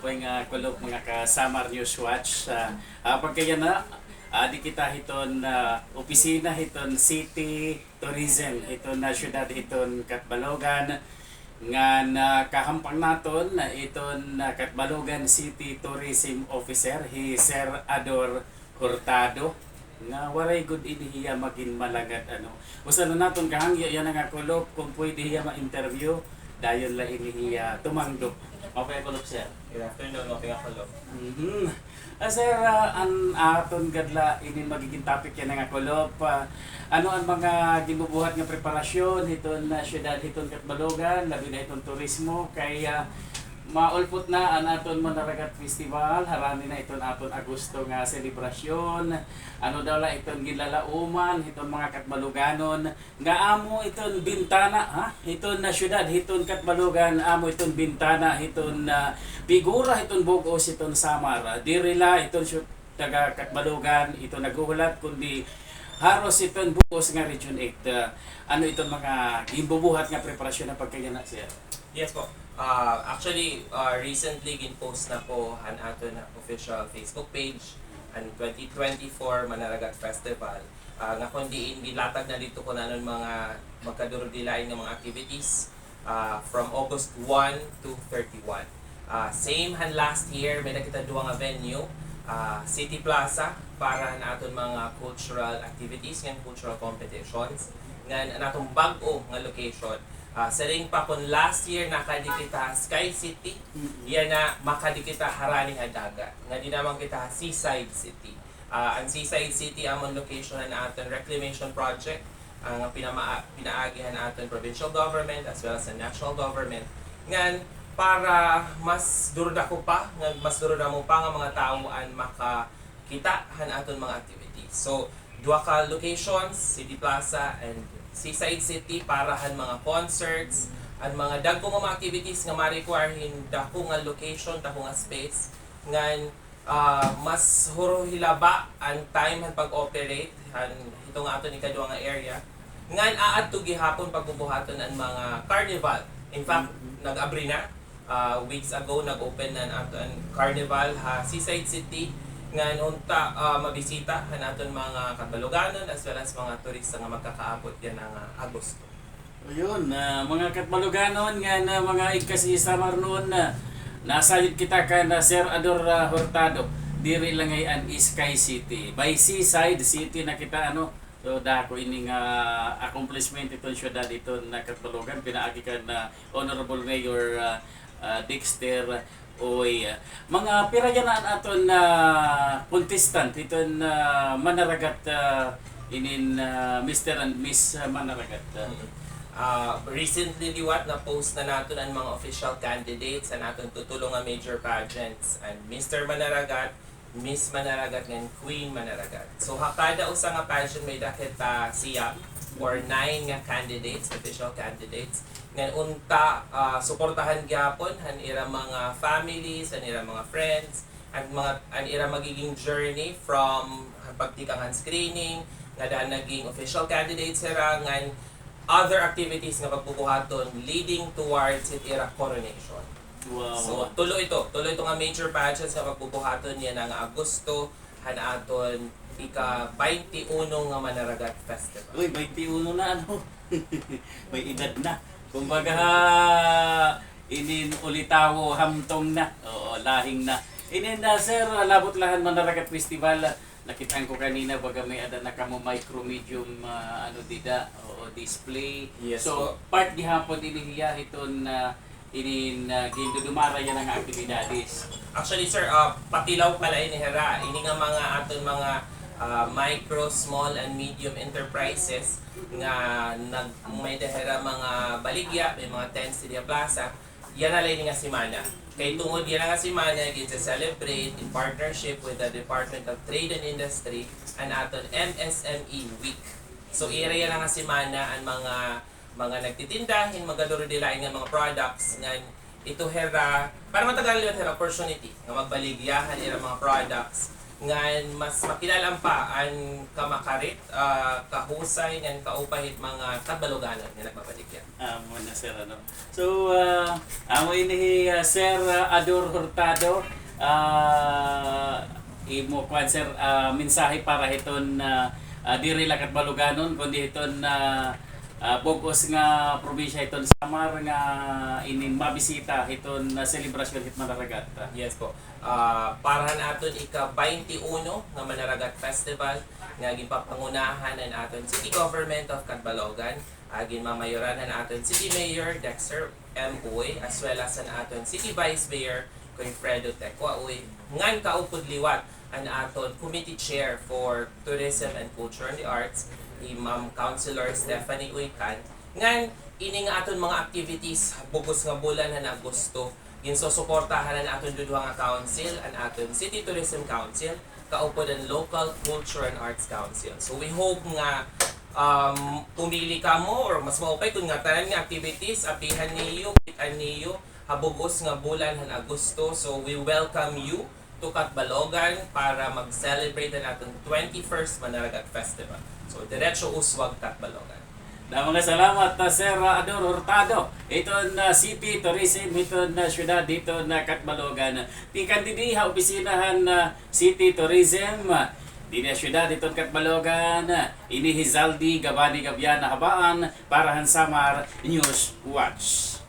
Kapag nga kulog mga ka-Samar News Watch, pagkaya na, di kita hiton opisina, hiton city, tourism, hiton na syudad, hiton Katbalogan, nga na kahampang naton na iton Katbalogan City Tourism Officer, Sir Ador Hurtado, nga waray good inihiya maging malagad ano. Usa na naton kahangyo yan nga kulog kung pwede hiya ma-interview dayon la inihiya tumangdok. Okay, kulog sir. Good afternoon, okay ako Log. Sir, ang aton gadla ini magiging topic yan nga kulog. Ano ang mga gibubuhat nga preparasyon hiton na syudad hiton Katbalogan, labi na hiton turismo kay maulpot na ang aton Manaragat Festival, harani na iton aton Agosto nga selebrasyon. Ano daw la iton gilalauman, iton mga Katbaloganon, nga amo iton bintana, ha? Iton na syudad, iton Katbalogan, amo iton bintana, iton figura, iton bugos, iton Samar. Dirila iton taga Katbalogan, iton naguhulat, kundi haros iton bugos nga Region 8. Ano iton mga gimbubuhat nga preparasyon na pagkaya siya? Yes po. Recently gin-post na po ang ato na official Facebook page ang 2024 Manaragat Festival. Nga kundi gilatag na dito ko na mga magkadurudilain ng mga activities from August 1 to 31. Same han last year, may nakita duwa nga venue, City Plaza, para na aton mga cultural activities, ng cultural competitions. Nga natong bag-o nga location. Sa ring pa kung last year nakadikita Sky City, yan na makadikita Harani Hadaga. Nga di naman kita Seaside City. Ang Seaside City among location na aton reclamation project ang pinaagihan natin provincial government as well as the national government. Ngan para mas duruda ko pa, mas duruda mo pa nga mga tauan makakita han aton mga activities. So, dua ka locations, City Plaza and Seaside City para han mga concerts, ang mga dagko nga mga activities nga ma-require dako nga location, dako nga space ngan mas huro hilaba ang time han pag-operate han ito nga ato ni kadua nga area ngan aadto gihapon pagbubuhaton ang mga carnival. In fact, nag-abri na weeks ago nag-open na ato ang carnival ha Seaside City nga unta mabisita naton mga Katbaloganon as well as mga turista nga magkakaabot yan ang Agosto. Ayun, mga Katbaloganon nga na mga ikasi-Samar noon na nasayod kita ka na Sir Ador Hurtado diri lang ay an Sky City. By Seaside City na kita ano. So dako ini nga accomplishment iton syudad iton na Katbalogan pinaagi ka na Honorable Mayor Dexter Oy, mga pirayan na aton na contestant iton Manaragat inin Mr. and Miss Manaragat. Recently liwat na post na naton ang mga official candidates sa naton tutulong nga major pageants and Mr. Manaragat, Miss Manaragat and Queen Manaragat. So kada usa nga pageant may dakit siya or 9 nga candidates, official candidates. Ngayon unta suportahan gyapon han ira mga families, han ira mga friends, ang ira magiging journey from pagtikangan screening nga daan naging official candidates sira ngan other activities nga pagbubuhaton leading towards it ira coronation. Wow. So tuloy ito nga major pageants nga pagbubuhaton yan ang Agosto han aton ika-21 nga Manaragat Festival. Uy, 21 na ano. May edad na. Kumbaga, inin ulitawo hamtong na. Oo, lahing na. Inin na, sir, labot-lahan Manaragat Festival. Nakitaan ko kanina, baga may ada na kamo micro-medium dida, o display. Yes, so, part gihapon inihiya iton gindudumara yan ang aktibidades. Actually, sir, patilaw pala ini hera. Ini nga mga aton mga micro, small, and medium enterprises nga may dahera mga baligya, may mga tents sa plaza, yan na lang nga simana. Kay tungod yan nga simana, celebrate in partnership with the Department of Trade and Industry and aton MSME Week. So, ira yan nga simana ang mga nagtitindahin, magadurudilain nga mga products nga ito hera, para matagal yun hera opportunity nga magbaligyahan ira mga products ngan mas makilalang pa ang kamakarit, kahusay, ngan kaupahit mga kabaloganan nga nagbabaligya. Amo na sir ano. So amo ini Sir Ador Hurtado imo kwan sir mensahe para hiton diri lang kat Baluganon kundi hiton bugos nga probinsya hiton Samar nga ini mabisita hiton selebrasyon hit Manaragat. Yes po. Para aton ika-21 nga Manaragat Festival nga ginpapangunahan ang aton City Government of Catbalogan, ginmamayoranan aton City Mayor Dexter M. Uy, as well as ang aton City Vice Mayor kay Fredo Tecua Uy. Ngan kaupod liwat ang aton Committee Chair for Tourism and Culture and the Arts, Ma'am Councilor Stephanie Uycan. Ngan ini nga aton mga activities bugos nga bulan na Agosto ginsusuportahan ang aton duduha nga council, ang aton City Tourism Council, kaupod ang Local Culture and Arts Council. So we hope nga pumili ka mo or mas maupay kung nga tanan nga activities apihan niyo, kitan niyo habugos nga bulan han Agosto. So we welcome you to Catbalogan para mag-celebrate ang aton 21st Manaragat Festival. So diretso uswag Catbalogan. Mga salamat Sir Ador Hurtado. Ito na City Tourism, ito na syudad dito na Catbalogan. Tingkan didiha opisinahan na City Tourism. Di na syudad dito Catbalogan. Ini Hizaldi Gabani Gabiana Habaan para han Samar News Watch.